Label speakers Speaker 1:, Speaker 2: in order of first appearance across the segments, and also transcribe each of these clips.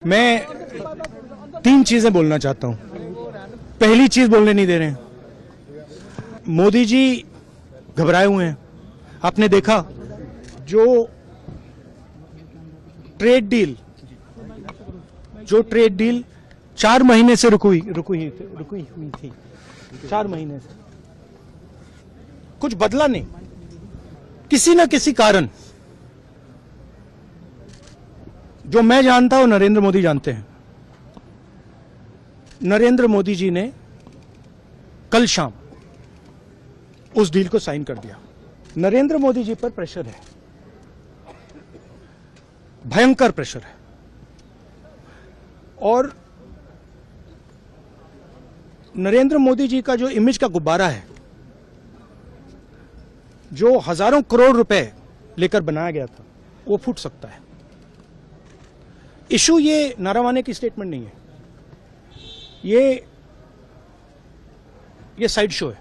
Speaker 1: मैं तीन चीजें बोलना चाहता हूं। पहली चीज बोलने नहीं दे रहे हैं। मोदी जी घबराए हुए हैं। आपने देखा जो ट्रेड डील 4 महीने से रुकी हुई थी 4 महीने से कुछ बदला नहीं। किसी न किसी कारण, जो मैं जानता हूं नरेंद्र मोदी जानते हैं। नरेंद्र मोदी जी ने कल शाम उस डील को साइन कर दिया। नरेंद्र मोदी जी पर प्रेशर है, भयंकर प्रेशर है। और नरेंद्र मोदी जी का जो इमेज का गुब्बारा है, जो हजारों करोड़ रुपए लेकर बनाया गया था, वो फूट सकता है। इशू ये नारावाने की स्टेटमेंट नहीं है, ये साइड शो है।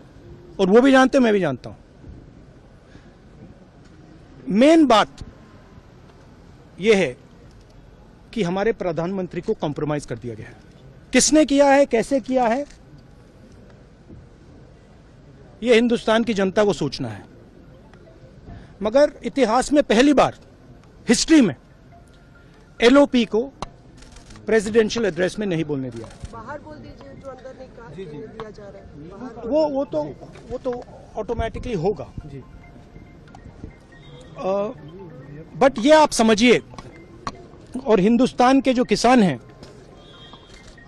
Speaker 1: और वो भी जानते हैं, मैं भी जानता हूं। मेन बात यह है कि हमारे प्रधानमंत्री को कॉम्प्रोमाइज कर दिया गया है। किसने किया है, कैसे किया है, यह हिंदुस्तान की जनता को सोचना है। मगर इतिहास में पहली बार हिस्ट्री में एलओपी को प्रेसिडेंशियल एड्रेस में नहीं बोलने दिया। बाहर बोल दीजिए, जो अंदर नहीं कहा दिया जा रहा है। वो तो ऑटोमेटिकली होगा जी। बट ये आप समझिए, और हिंदुस्तान के जो किसान हैं,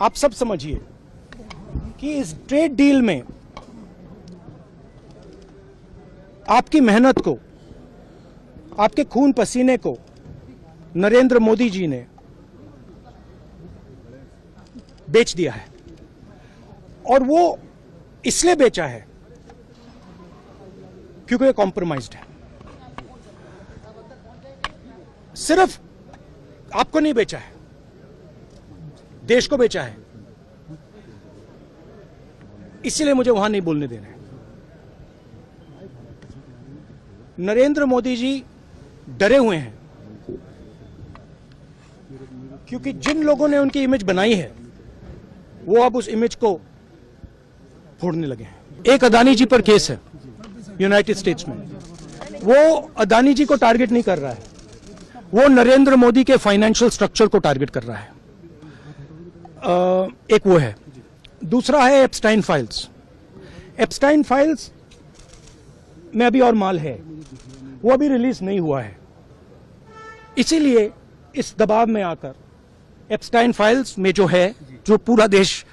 Speaker 1: आप सब समझिए कि इस ट्रेड डील में आपकी मेहनत को, आपके खून पसीने को नरेंद्र मोदी जी ने बेच दिया है। और वो इसलिए बेचा है क्योंकि ये कॉम्प्रोमाइज्ड है। सिर्फ आपको नहीं बेचा है, देश को बेचा है। इसीलिए मुझे वहां नहीं बोलने देना है। नरेंद्र मोदी जी डरे हुए हैं क्योंकि जिन लोगों ने उनकी इमेज बनाई है, वो अब उस इमेज को फोड़ने लगे हैं। एक अदानी जी पर केस है यूनाइटेड स्टेट्स में। वो अदानी जी को टारगेट नहीं कर रहा है, वो नरेंद्र मोदी के फाइनेंशियल स्ट्रक्चर को टारगेट कर रहा है। एक वो है। दूसरा है एप्स्टाइन फाइल्स। एप्स्टाइन फाइल्स में अभी और माल है, वो अभी रिलीज नहीं हुआ है। इसीलिए इस दबाव में आकर एप्स्टाइन फाइल्स में जो पूरा देश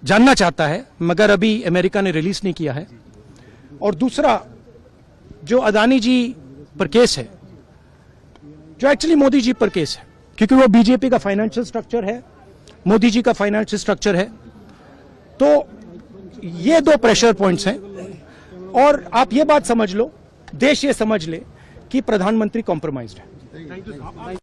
Speaker 1: जानना चाहता है, मगर अभी अमेरिका ने रिलीज नहीं किया है। और दूसरा जो अदानी जी पर केस है, जो एक्चुअली मोदी जी पर केस है, क्योंकि वो बीजेपी का फाइनेंशियल स्ट्रक्चर है, मोदी जी का फाइनेंशियल स्ट्रक्चर है। तो ये 2 प्रेशर पॉइंट्स हैं। और आप ये बात समझ लो, देश ये समझ ले कि प्रधानमंत्री कॉम्प्रोमाइज्ड है।